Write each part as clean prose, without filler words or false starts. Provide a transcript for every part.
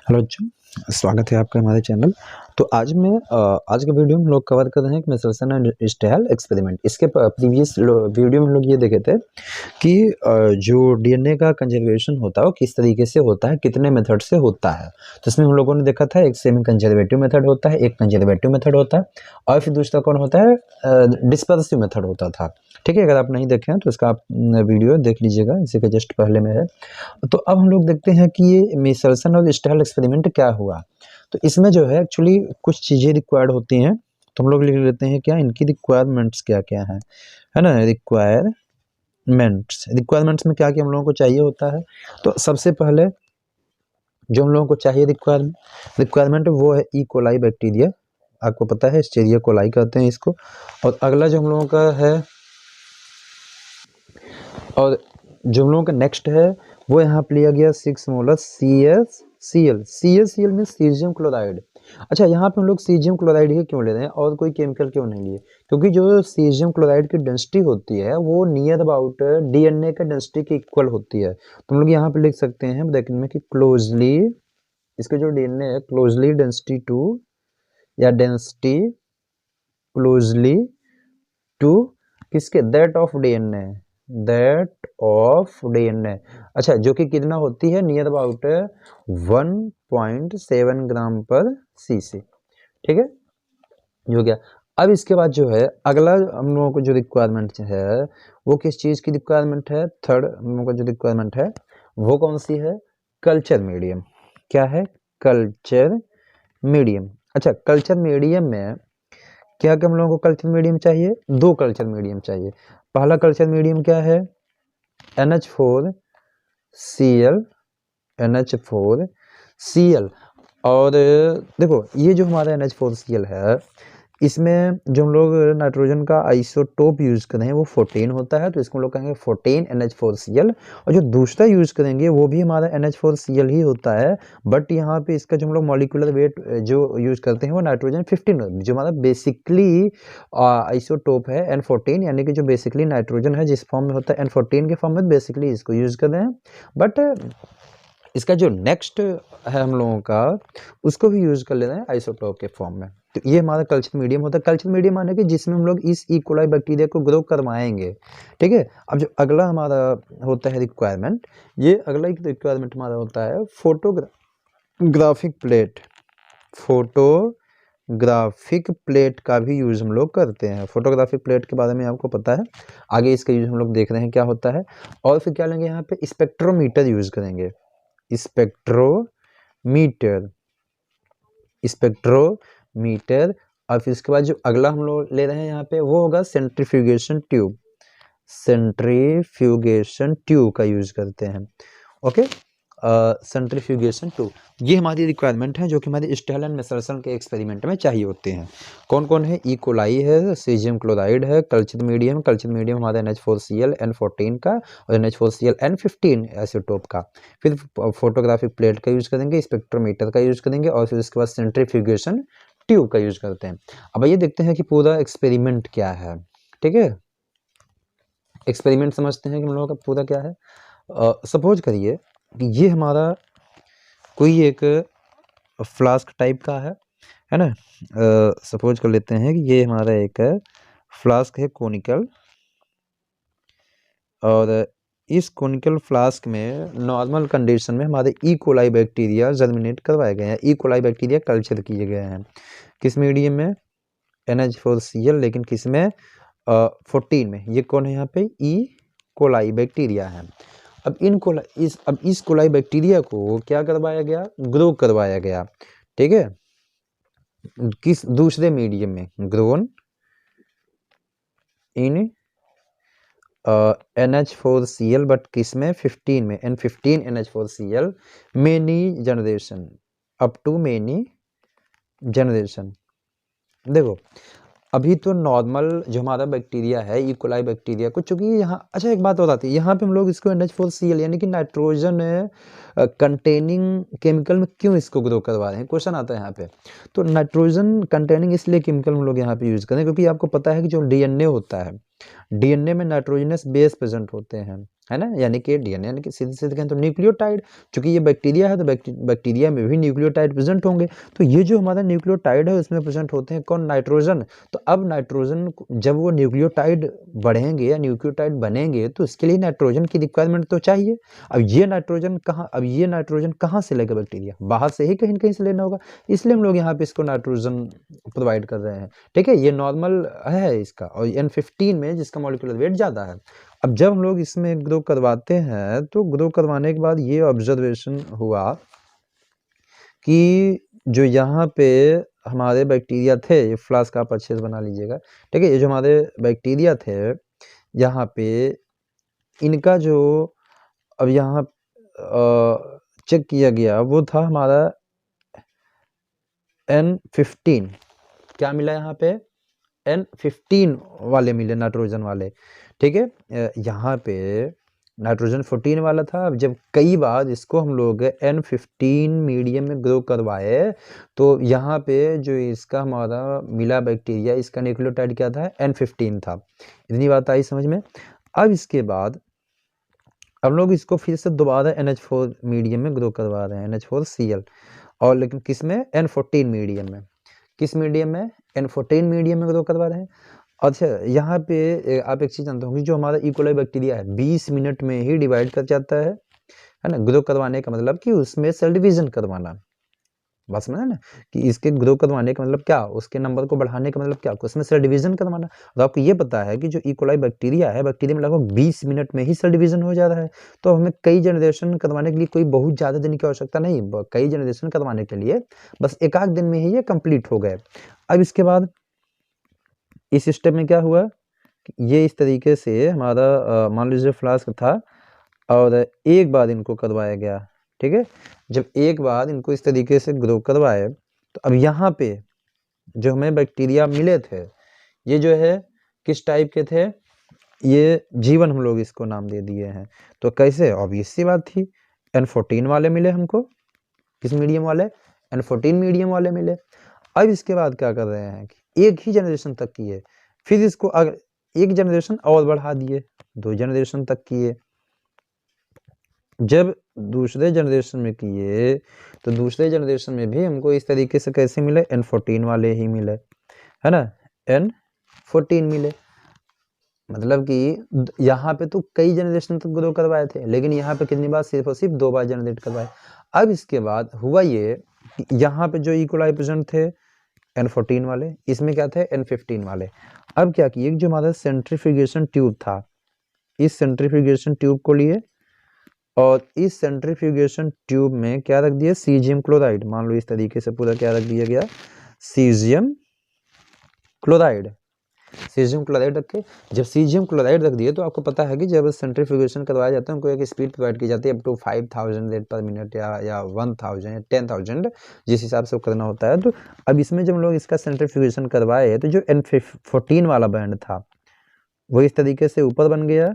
Hello बच्चों, स्वागत है आपका हमारे चैनल। तो आज के वीडियो में हम लोग कवर कर रहे हैं कि मेसलसन एंड स्टेहल एक्सपेरिमेंट। इसके प्रीवियस वीडियो में हम लोग ये देखे थे कि जो डीएनए का कंजर्वेशन होता है वो किस तरीके से होता है, कितने मेथड से होता है। तो इसमें हम लोगों ने देखा था एक सेमी कंजर्वेटिव मेथड होता है, एक कंजर्वेटिव मेथड होता है और फिर दूसरा कौन होता है, डिस्पर्सिव मेथड होता था। ठीक है, अगर आप नहीं देखें तो इसका आप वीडियो देख लीजिएगा, इसी के जस्ट पहले में है। तो अब हम लोग देखते हैं कि ये मेसलसन और स्टेहल एक्सपेरिमेंट क्या हुआ। तो इसमें जो है एक्चुअली कुछ चीज़ें रिक्वायर्ड होती हैं, तो हम लोग लिख लेते हैं क्या इनकी रिक्वायरमेंट्स क्या क्या है ना। रिक्वायरमेंट्स में क्या क्या हम लोगों को चाहिए होता है। तो सबसे पहले जो हम लोगों को चाहिए रिक्वायरमेंट वो है ई कोलाई बैक्टीरिया। आपको पता है एस्चेरिया कोलाई कहते हैं इसको। और अगला जो हम लोगों का है, और जो हम लोगों का नेक्स्ट है वो यहाँ पे लिया गया 6 मोलर CaCl में सीजियम क्लोराइड। अच्छा, यहाँ पे हम लोग सीजियम क्लोराइड ही क्यों ले रहे हैं और कोई केमिकल क्यों नहीं लिए? क्योंकि जो सीजियम क्लोराइड की डेंसिटी होती है वो नियर अबाउट डीएनए का डेंसिटी के इक्वल होती है। तो हम लोग यहाँ पे लिख सकते हैं ब्रैकेट में कि क्लोजली, इसके जो डीएनए है क्लोजली डेंसिटी टू या डेंसिटी क्लोजली टू किसके, दैट ऑफ डीएनए। अच्छा, जो कि कितना होती है, नियर अबाउट 1.7 ग्राम पर सीसी। ठीक है, ये हो गया। अब इसके बाद जो है अगला हम लोगों को जो रिक्वायरमेंट है वो किस चीज़ की रिक्वायरमेंट है, थर्ड हम लोगों को जो रिक्वायरमेंट है वो कौन सी है, कल्चर मीडियम। क्या है, कल्चर मीडियम। अच्छा, कल्चर मीडियम में क्या क्या हम लोगों को कल्चर मीडियम चाहिए, दो कल्चर मीडियम चाहिए। पहला कल्चर मीडियम क्या है, NH4Cl, NH4Cl। और देखो ये जो हमारा NH4Cl है, इसमें जो हम लोग नाइट्रोजन का आइसोटोप यूज़ करें वो 14 होता है, तो इसको हम लोग कहेंगे 14 NH4Cl। और जो दूसरा यूज़ करेंगे वो भी हमारा NH4Cl ही होता है, बट यहाँ पे इसका जो हम लोग मॉलिक्यूलर वेट जो यूज़ करते हैं वो नाइट्रोजन 15, जो हमारा बेसिकली आइसोटोप है N14, यानी कि जो बेसिकली नाइट्रोजन है जिस फॉर्म में होता है N14 के फॉर्म में, बेसिकली इसको यूज़ कर रहे हैं। बट इसका जो नेक्स्ट है हम लोगों का उसको भी यूज़ कर ले रहे हैं आइसोटोप के फॉर्म में। तो ये हमारा कल्चर मीडियम होता है। कल्चर मीडियम माने कि जिसमें हम लोग इस ई कोलाई बैक्टीरिया को ग्रो करवाएंगे। ठीक है, अब जो अगला हमारा होता है रिक्वायरमेंट, ये अगला एक रिक्वायरमेंट हमारा होता है फोटोग्राफिक प्लेट। फोटोग्राफिक प्लेट का भी यूज़ हम लोग करते हैं। फोटोग्राफिक प्लेट के बारे में आपको पता है, आगे इसका यूज़ हम लोग देख रहे हैं क्या होता है। और फिर क्या लेंगे, यहाँ पे स्पेक्ट्रोमीटर यूज़ करेंगे, स्पेक्ट्रोमीटर। और फिर इसके बाद जो अगला हम लोग ले रहे हैं यहाँ पे वो होगा सेंट्रीफ्यूगेशन ट्यूब का यूज करते हैं। ओके, सेंट्रीफ्यूगेशन ट्यूब, ये हमारी रिक्वायरमेंट है जो कि हमारे स्टेहल एंड मेसलसन के एक्सपेरिमेंट में चाहिए होते हैं। कौन कौन है, ई कोलाई है, सीजियम क्लोराइड है, कल्चर मीडियम हमारा NH4Cl N14 का और NH4Cl N15 आइसोटोप का। फिर फोटोग्राफिक प्लेट का यूज़ करेंगे, स्पेक्ट्रोमीटर का यूज़ करेंगे और फिर उसके बाद सेंट्रीफ्यूगेशन ट्यूब का यूज़ करते हैं। अब ये देखते हैं कि पूरा एक्सपेरिमेंट क्या है। ठीक है, एक्सपेरिमेंट समझते हैं कि हम लोगों का पूरा क्या है। सपोज करिए कि ये हमारा कोई एक फ्लास्क टाइप का है ना। सपोज कर लेते हैं कि ये हमारा एक फ्लास्क है कोनिकल, और इस कोनिकल फ्लास्क में नॉर्मल कंडीशन में हमारे ई कोलाई बैक्टीरिया जर्मिनेट करवाए गए हैं। ई कोलाई बैक्टीरिया कल्चर किए गए हैं किस मीडियम में, NH4Cl, लेकिन किस में, 14 में। ये कौन है यहाँ पे, ई कोलाई बैक्टीरिया है। अब इस कोलाई बैक्टीरिया को क्या करवाया गया, ग्रो करवाया गया। ठीक है, किस दूसरे मीडियम में, ग्रोन इन NH4Cl, बट किस में, 15 में, N15 NH4Cl, many generation, up to many generation. देखो अभी तो नॉर्मल जो हमारा बैक्टीरिया है ई कोलाई बैक्टीरिया को, चूंकि यहाँ, अच्छा एक बात और आती है, यहाँ पे हम लोग इसको NH4Cl यानी कि नाइट्रोजन कंटेनिंग केमिकल में क्यों इसको ग्रो करवा रहे हैं, क्वेश्चन आता है यहाँ पे। तो नाइट्रोजन कंटेनिंग इसलिए केमिकल हम लोग यहाँ पे यूज़ करें क्योंकि आपको पता है कि जो डीएनए होता है, डीएनए में नाइट्रोजनस बेस प्रेजेंट होते हैं। है ना, यानी कि डीएनए, यानी कि सीधे सीधे कहें तो न्यूक्लियोटाइड। चूंकि ये बैक्टीरिया है तो बैक्टीरिया में भी न्यूक्लियोटाइड प्रेजेंट होंगे। तो ये जो हमारा न्यूक्लियोटाइड है उसमें प्रेजेंट होते हैं कौन, नाइट्रोजन। तो अब नाइट्रोजन जब वो न्यूक्लियोटाइड बढ़ेंगे या न्यूक्लियोटाइड बनेंगे तो इसके लिए नाइट्रोजन की रिक्वायरमेंट तो चाहिए। अब ये नाइट्रोजन कहाँ से लेगा बैक्टीरिया, बाहर से ही कहीं न कहीं से लेना होगा, इसलिए हम लोग यहाँ पे इसको नाइट्रोजन प्रोवाइड कर रहे हैं। ठीक है, ये नॉर्मल है इसका, और N15 में जिसका मॉलिक्यूलर वेट ज़्यादा है। अब जब हम लोग इसमें ग्रो करवाते हैं तो ग्रो करवाने के बाद ये ऑब्जर्वेशन हुआ कि जो यहाँ पे हमारे बैक्टीरिया थे, ये फ्लास्क आप अच्छे से बना लीजिएगा। ठीक है, ये जो हमारे बैक्टीरिया थे यहाँ पे, इनका जो अब यहाँ चेक किया गया वो था हमारा N15। क्या मिला यहाँ पे, N15 वाले मिले, नाइट्रोजन वाले। ठीक है, यहाँ पे नाइट्रोजन 14 वाला था। अब जब कई बार इसको हम लोग N15 मीडियम में ग्रो करवाए तो यहाँ पे जो इसका हमारा मिला बैक्टीरिया, इसका न्यूक्लियोटाइड क्या था, N15 था। इतनी बात आई समझ में। अब इसके बाद हम लोग इसको फिर से दोबारा NH4 मीडियम में ग्रो करवा रहे हैं, NH4Cl, और लेकिन किस में, N14 मीडियम में। किस मीडियम में, N14 मीडियम में ग्रो करवा रहे हैं। अच्छा, यहाँ पे आप एक चीज़ जानते होंगे, जो हमारा इकोलाई बैक्टीरिया है 20 मिनट में ही डिवाइड कर जाता है ना। ग्रो करवाने का मतलब कि उसमें सेल डिवीजन करवाना, बात समझ ना, कि इसके ग्रो करवाने का मतलब क्या, उसके नंबर को बढ़ाने का मतलब क्या, उसमें सेल डिवीजन करवाना। और आपको ये पता है कि जो इकोलाई बैक्टीरिया है, बैक्टीरिया में लगभग 20 मिनट में ही सेल डिवीजन हो जा रहा है। तो हमें कई जनरेशन करवाने के लिए कोई बहुत ज़्यादा दिन की आवश्यकता नहीं, कई जनरेशन करवाने के लिए बस एक आध दिन में ही ये कंप्लीट हो गए। अब इसके बाद इस स्टेप में क्या हुआ, ये इस तरीके से हमारा मान लीजिए फ्लास्क था और एक बार इनको करवाया गया। ठीक है, जब एक बार इनको इस तरीके से ग्रो करवाए तो अब यहाँ पे जो हमें बैक्टीरिया मिले थे, ये जो है किस टाइप के थे, ये जीवन हम लोग इसको नाम दे दिए हैं। तो कैसे, ऑब्वियस सी बात थी, N14 वाले मिले हमको, किस मीडियम वाले, N14 मीडियम वाले मिले। अब इसके बाद क्या कर रहे हैं कि एक ही जनरेशन तक किए, फिर इसको अगर एक जनरेशन और बढ़ा दिए, 2 जनरेशन तक किए। जब दूसरे जनरेशन में किए तो दूसरे जनरेशन में भी हमको इस तरीके से कैसे मिले, N14 वाले ही मिले, है ना, N14 मिले। मतलब कि यहाँ पे तो कई जनरेशन तक ग्रो करवाए थे, लेकिन यहाँ पे कितनी बार, सिर्फ और सिर्फ 2 बार जनरेट करवाए। अब इसके बाद हुआ ये कि यहाँ पे जो इकोलाई प्रेजेंट थे N14 वाले, इसमें क्या थे, N15 वाले। अब क्या किए, जो हमारा सेंट्रीफ्यूगेशन ट्यूब था, इस सेंट्रीफ्यूगेशन ट्यूब को लिए और इस सेंट्रीफ्यूगेशन ट्यूब में क्या रख दिया, सीजियम क्लोराइड। मान लो इस तरीके से पूरा क्या रख दिया गया, सीजियम क्लोराइड। सीजियम क्लोराइड रखे, जब सीजियम क्लोराइड रख दिए तो आपको पता है कि जब सेंट्रीफ्यूगेशन करवाया जाता है उनको एक स्पीड प्रोवाइड की जाती है up to 5000 rate per minute या 1000 या 10000, जिस हिसाब से करना होता है। तो अब इसमें जब हम लोग इसका सेंट्रीफ्यूगेशन करवाए तो जो N14 वाला बैंड था वो इस तरीके से ऊपर बन गया,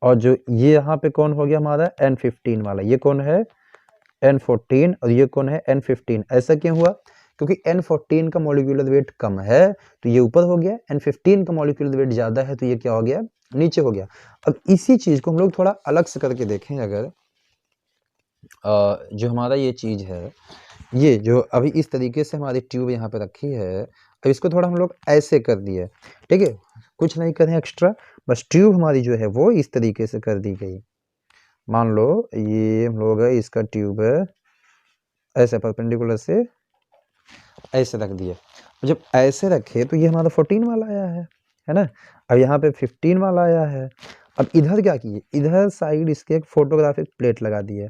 और जो ये यहाँ पे कौन हो गया हमारा, N15 वाला। ये कौन है, N14, और ये कौन है, N15। ऐसा क्यों हुआ, क्योंकि N14 का मॉलिक्यूलर वेट कम है तो ये ऊपर हो गया, N15 का मॉलिक्यूलर वेट ज़्यादा है तो ये क्या हो गया, नीचे हो गया। अब इसी चीज़ को हम लोग थोड़ा अलग से करके देखें, अगर जो हमारा ये चीज़ है, ये जो अभी इस तरीके से हमारी ट्यूब यहाँ पे रखी है, अब इसको थोड़ा हम लोग ऐसे कर दिए। ठीक है, कुछ नहीं करें एक्स्ट्रा, बस ट्यूब हमारी जो है वो इस तरीके से कर दी गई। मान लो ये हम लोग इसका ट्यूब है ऐसे परपेंडिकुलर से ऐसे रख दिए। जब ऐसे रखे तो ये हमारा 14 वाला आया है ना। अब यहाँ पे 15 वाला आया है। अब इधर क्या किए, इधर साइड इसके एक फोटोग्राफिक प्लेट लगा दिए।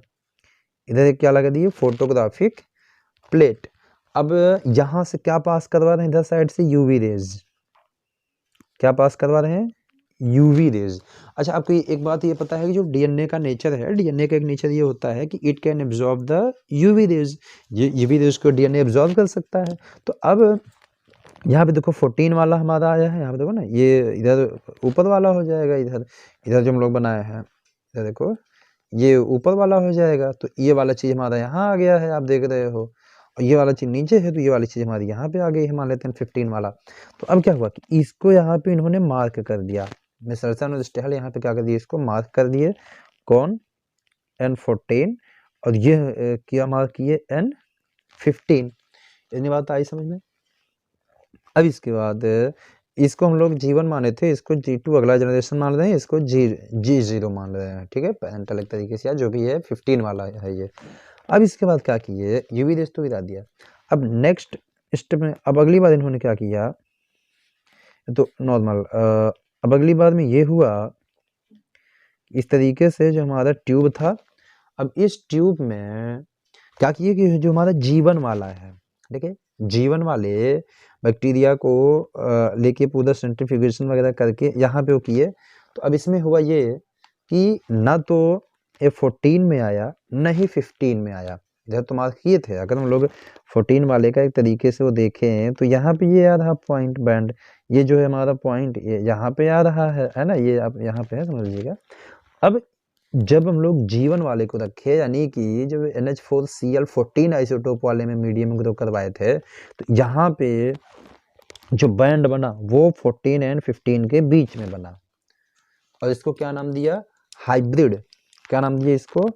इधर एक क्या लगा दिए, फोटोग्राफिक प्लेट। अब यहाँ से क्या पास करवा रहे हैं, इधर साइड से यूवी रेज। क्या पास करवा रहे हैं, यूवी रेज। अच्छा, आपको एक बात ये पता है कि जो डीएनए का नेचर है, डीएनए का एक नेचर ये होता है कि it can absorb the UV rays. ये यूवी रेज को डीएनए एब्जॉर्ब कर सकता है। तो अब यहाँ पे देखो 14 वाला हमारा आया है, यहाँ पे देखो ना, ये इधर ऊपर वाला हो जाएगा, इधर इधर जो हम लोग बनाए हैं, इधर देखो ये ऊपर वाला हो जाएगा। तो ये वाला चीज़ हमारा यहाँ आ गया है, आप देख रहे हो, और ये वाला चीज़ नीचे है तो ये वाली चीज़ हमारी यहाँ पे आ गई है, मान लेते हैं 15 वाला। तो अब क्या हुआ कि इसको यहाँ पे इन्होंने मार्क कर दिया। मिस्टर सन और स्टेहल यहाँ पे क्या कर दिए, इसको मार्क कर दिए, कौन, N14, और ये क्या मार्क किए, N15। इतनी बात आई समझ में। अब इसके बाद इसको हम लोग G1 माने थे, इसको G2 अगला जनरेशन मान रहे हैं, इसको G0 मान रहे हैं, ठीक है, पैरेंटल एक तरीके से, या जो भी है 15 वाला है ये। अब इसके बाद क्या किए, यूवी रेज तो गिरा दिया। अब नेक्स्ट स्टेप में, अब अगली बार इन्होंने क्या किया, तो नॉर्मल, अब अगली बार में ये हुआ, इस तरीके से जो हमारा ट्यूब था, अब इस ट्यूब में क्या किए कि जो हमारा G1 वाला है, ठीक है, G1 वाले बैक्टीरिया को लेके पूरा सेंट्रीफ्यूगेशन वगैरह करके यहाँ पे वो किए। तो अब इसमें हुआ ये कि ना तो ये 14 में आया, न ही 15 में आया। इधर तो मार्क किए थे, अगर हम लोग 14 वाले का एक तरीके से वो देखें तो यहाँ पे ये आ रहा पॉइंट बैंड, ये जो है हमारा पॉइंट, ये यहाँ पे आ रहा है ना, ये आप यहाँ पे है, समझ लीजिएगा। अब जब हम लोग G1 वाले को रखे, यानी कि जब NH4Cl14 आइसोटोप वाले में मीडियम में ग्रो करवाए थे, तो यहाँ पे जो बैंड बना वो 14 एंड 15 के बीच में बना, और इसको क्या नाम दिया, हाइब्रिड। क्या नाम दिया इसको,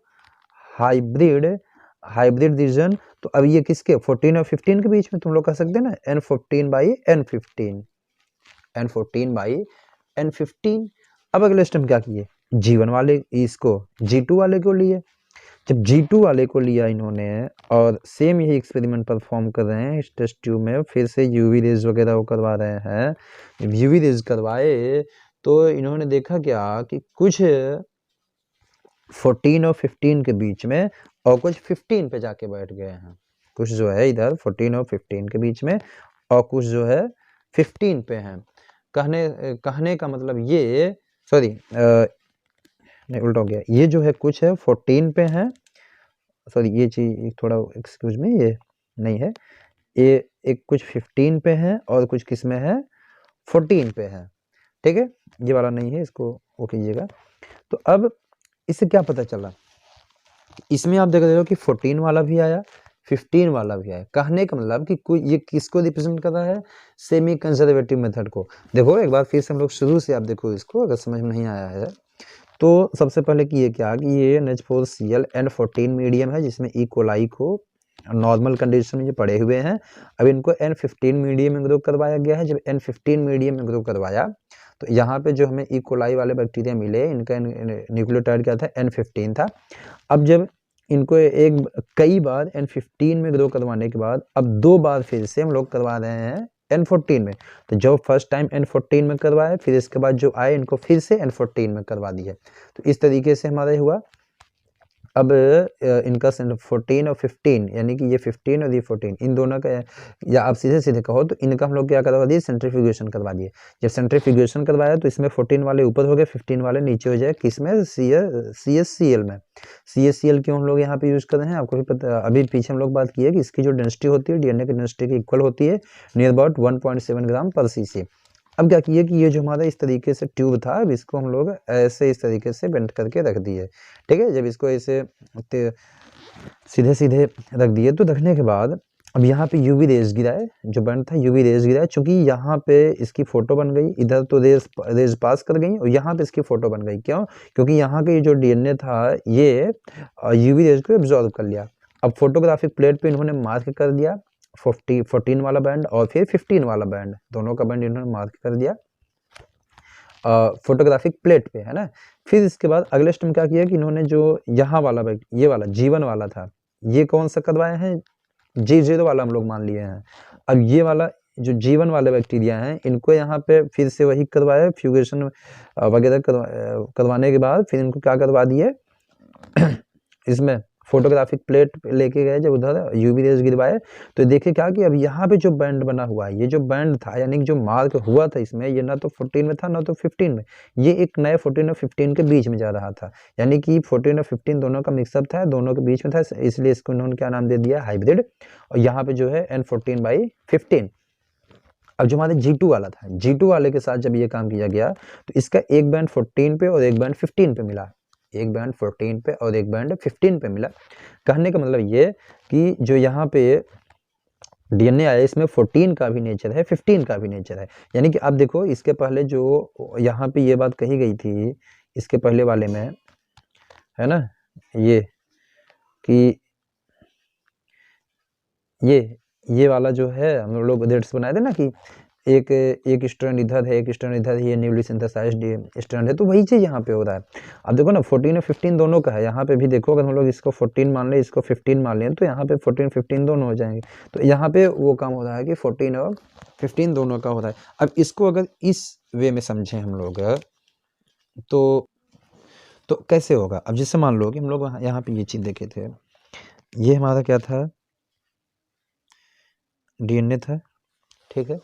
हाइब्रिड, हाइब्रिड रीजन। तो अब ये किसके, 14 और 15 के बीच में, तुम लोग कह सकते हैं ना, N14/N15, N14/N15। अब अगले स्टेप क्या किए, G1 वाले इसको G2 वाले को लिए। जब G2 वाले को लिया इन्होंने, और सेम यही एक्सपेरिमेंट परफॉर्म कर रहे हैं इस टेस्ट ट्यूब में, फिर से यूवी रेज वगैरह वो करवा रहे हैं। जब यूवी रेज करवाए तो इन्होंने देखा क्या कि कुछ 14 और 15 के बीच में, और कुछ 15 पे जाके बैठ गए हैं। कुछ जो है इधर 14 और 15 के बीच में, और कुछ जो है 15 पे हैं। कहने का मतलब ये, सॉरी नहीं उल्टा हो गया, ये जो है कुछ है 14 पे हैं, सॉरी ये चीज थोड़ा एक्सक्यूज में, ये नहीं है, ये एक कुछ 15 पे है और कुछ किस में है, 14 पे है, ठीक है, ये वाला नहीं है, इसको वो कीजिएगा। तो अब इससे क्या पता चला, इसमें आप देख रहे हो कि 14 वाला भी आया, 15 वाला भी आया। कहने का मतलब कि कोई ये किसको रिप्रेजेंट कर रहा है, सेमी कंजर्वेटिव मेथड को। देखो एक बार फिर से हम लोग शुरू से आप देखो इसको, अगर समझ में नहीं आया है तो सबसे पहले कि ये क्या, कि ये NH4Cl N14 मीडियम है, जिसमें ई कोलाई को नॉर्मल कंडीशन में जो पड़े हुए हैं। अब इनको N15 मीडियम में ग्रो करवाया गया है। जब N15 मीडियम में ग्रो करवाया तो यहाँ पे जो हमें ई कोलाई वाले बैक्टीरिया मिले, इनका न्यूक्लियोटाइड क्या था, N15 था। अब जब इनको कई बार N15 में ग्रो करवाने के बाद अब 2 बार फिर से हम लोग करवा रहे हैं N14 में। तो जो फर्स्ट टाइम N14 में करवाए, फिर इसके बाद जो आए इनको फिर से N14 में करवा दिए। तो इस तरीके से हमारा हुआ। अब इनका 14 और 15, यानी कि ये 15 और ये 14, इन दोनों का, या आप सीधे सीधे कहो तो इनका हम लोग क्या करवा दिए, सेंट्रीफ्यूगेशन करवा दिए। जब सेंट्रीफ्यूगेशन करवाया तो इसमें 14 वाले ऊपर हो गए, 15 वाले नीचे हो जाए, किसमें, CHCl में। CHCl क्यों हम लोग यहाँ पे यूज कर रहे हैं, आपको भी पता, अभी पीछे हम लोग बात की है कि इसकी जो डेंसिटी होती है DNA की डेंसिटी की इक्वल होती है, नियर अबाउट 1.7 ग्राम पर cc। अब क्या किए कि ये जो हमारा इस तरीके से ट्यूब था, अब इसको हम लोग ऐसे इस तरीके से बेंड करके रख दिए, ठीक है। जब इसको ऐसे सीधे सीधे रख दिए तो रखने के बाद अब यहाँ पे यूवी रेज गिराए, जो बैंड था यूवी रेज गिराए, चूंकि यहाँ पे इसकी फोटो बन गई, इधर तो रेज पास कर गई और यहाँ पे इसकी फोटो बन गई। क्यों, क्योंकि यहाँ के जो DNA था ये यूवी रेज को एब्जॉर्ब कर लिया। अब फोटोग्राफिक प्लेट पे इन्होंने मार्क कर दिया 14 वाला बैंड और फिर 15 वाला बैंड, दोनों का बैंड इन्होंने मार्क कर दिया फोटोग्राफिक प्लेट पे, है ना। फिर इसके बाद अगले स्टेप क्या किया कि इन्होंने जो यहाँ वाला ये वाला G1 वाला था, ये कौन सा करवाए हैं, G0 वाला हम लोग मान लिए हैं। अब ये वाला जो G1 वाले बैक्टीरिया हैं, इनको यहाँ पे फिर से वही करवाया, फ्यूगेशन वगैरह करवाने के बाद फिर इनको क्या करवा दिए इसमें फोटोग्राफिक प्लेट लेके गए, जब उधर यूवी रेज गिरवाए तो देखे क्या कि अब यहाँ पे जो बैंड बना हुआ है, ये जो बैंड था, यानी कि जो मार्क हुआ था इसमें, ये ना तो 14 में था ना तो 15 में, ये एक नए 14 और 15 के बीच में जा रहा था, यानी कि 14 और 15 दोनों का मिक्सअप था, दोनों के बीच में था, इसलिए इसको इन्होंने क्या नाम दे दिया, हाइब्रिड। और यहाँ पे जो है N14/15। अब जो हमारे G2 वाला था, G2 वाले के साथ जब ये काम किया गया तो इसका एक बैंड 14 पे और एक बैंड 15 पे मिला, एक बैंड 14 पे और एक बैंड 15 पे मिला। कहने का मतलब ये कि जो यहाँ पे डीएनए आया, इसमें 14 का भी नेचर है, 15 का भी नेचर है। यानी कि आप देखो इसके पहले जो यहाँ पे ये बात कही गई थी, इसके पहले वाले में, है ना, ये कि ये वाला जो है हम लोग डेट्स बनाए थे ना कि एक स्ट्रैंड इधर है, एक स्ट्रैंड इधर है, ये न्यूली सिंथेसाइज्ड स्ट्रैंड है, तो वही चीज़ यहाँ पे हो रहा है। अब देखो ना 14 और 15 दोनों का है, यहाँ पे भी देखो, अगर हम लोग इसको 14 मान लें, इसको 15 मान लें, तो यहाँ पे 14 15 दोनों हो जाएंगे। तो यहाँ पे वो काम हो रहा है कि 14 और 15 दोनों का हो रहा है। अब इसको अगर इस वे में समझें हम लोग, तो कैसे होगा? अब जैसे मान लो कि हम लोग यहाँ पे ये चीज़ देखे थे, ये हमारा क्या था, डीएनए था, ठीक है।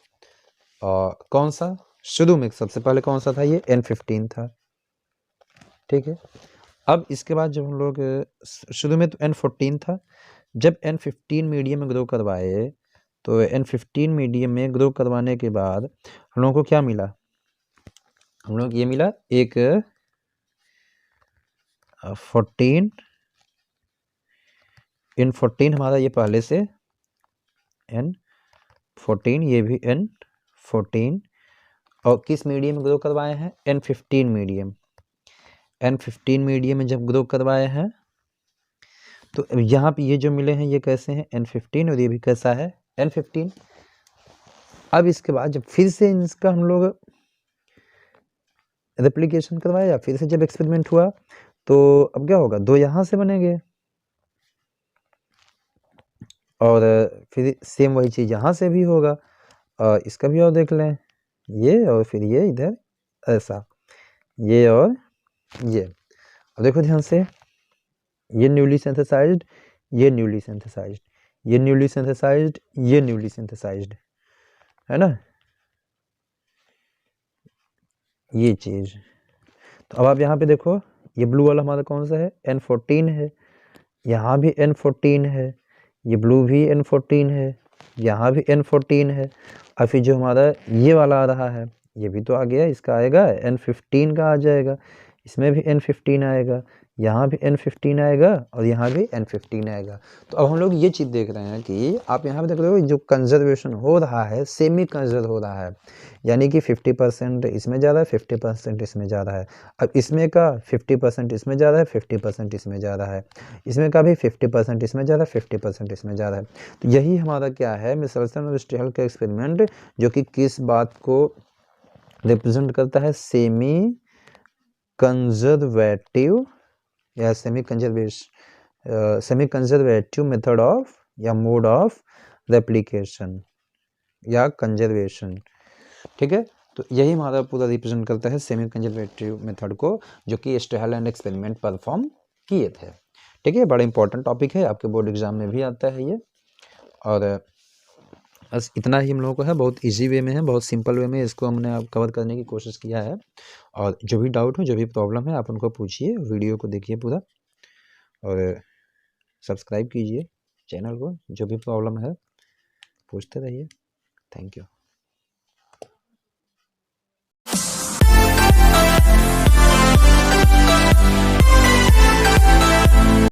और कौन सा शुरू में सबसे पहले कौन सा था, ये N15 था, ठीक है। अब इसके बाद जब हम लोग शुरू में तो N14 था, जब N15 मीडियम में ग्रो करवाए, तो N15 मीडियम में ग्रो करवाने के बाद हम लोगों को क्या मिला, हम लोग ये मिला एक 14 N14 हमारा ये पहले से N14, ये भी N14, और किस मीडियम में ग्रो करवाए हैं, N15 मीडियम। N15 मीडियम में जब ग्रो करवाए हैं, तो यहाँ पे ये जो मिले हैं ये कैसे हैं, N15, और ये भी कैसा है, N15। अब इसके बाद जब फिर से इसका हम लोग रेप्लिकेशन करवाया, या फिर से जब एक्सपेरिमेंट हुआ, तो अब क्या होगा, दो यहाँ से बनेंगे, और फिर सेम वही चीज़ यहाँ से भी होगा, और इसका भी और देख लें, ये और फिर ये इधर ऐसा, ये और ये। और देखो ध्यान से, ये न्यूली सिंथेसाइज्ड, ये न्यूली सिंथेसाइज्ड, ये न्यूली सिंथेसाइज्ड, ये न्यूली सिंथेसाइज्ड, है ना, ये चीज़। तो अब आप यहाँ पे देखो, ये ब्लू वाला हमारा कौन सा है, N14 है, यहाँ भी N14 है, ये ब्लू भी N14 है, यहाँ भी N14 है, और फिर जो हमारा ये वाला आ रहा है, ये भी तो आ गया, इसका आएगा N15 का आ जाएगा, इसमें भी N15 आएगा, यहाँ भी N15 आएगा, और यहाँ भी N15 आएगा। तो अब हम लोग ये चीज़ देख रहे हैं कि आप यहाँ पे देख रहे हो जो कंजर्वेशन हो रहा है, सेमी कंजर्व हो रहा है, यानी कि 50% इसमें जा रहा है, 50% इसमें जा रहा है। अब इसमें का 50% इसमें जा रहा है, 50% इसमें जा रहा है, इसमें का भी 50% इसमें जा रहा है, 50% इसमें जा रहा है। तो यही हमारा क्या है, मिचेल्सन और स्टेहल का एक्सपेरिमेंट, जो कि किस बात को रिप्रेजेंट करता है, सेमी कंजर्वेटिव या सेमी कंजर्वेटिव मेथड ऑफ या मोड ऑफ रेप्लिकेशन या कंजर्वेशन, ठीक है। तो यही हमारा पूरा रिप्रेजेंट करता है सेमी कंजर्वेटिव मेथड को, जो कि स्टेहल एंड एक्सपेरिमेंट परफॉर्म किए थे, ठीक है। बड़ा इंपॉर्टेंट टॉपिक है, आपके बोर्ड एग्जाम में भी आता है ये, और बस इतना ही हम लोगों को है, बहुत इजी वे में है, बहुत सिंपल वे में इसको हमने आप कवर करने की कोशिश किया है। और जो भी डाउट हो, जो भी प्रॉब्लम है, आप उनको पूछिए, वीडियो को देखिए पूरा, और सब्सक्राइब कीजिए चैनल को, जो भी प्रॉब्लम है पूछते रहिए। Thank you.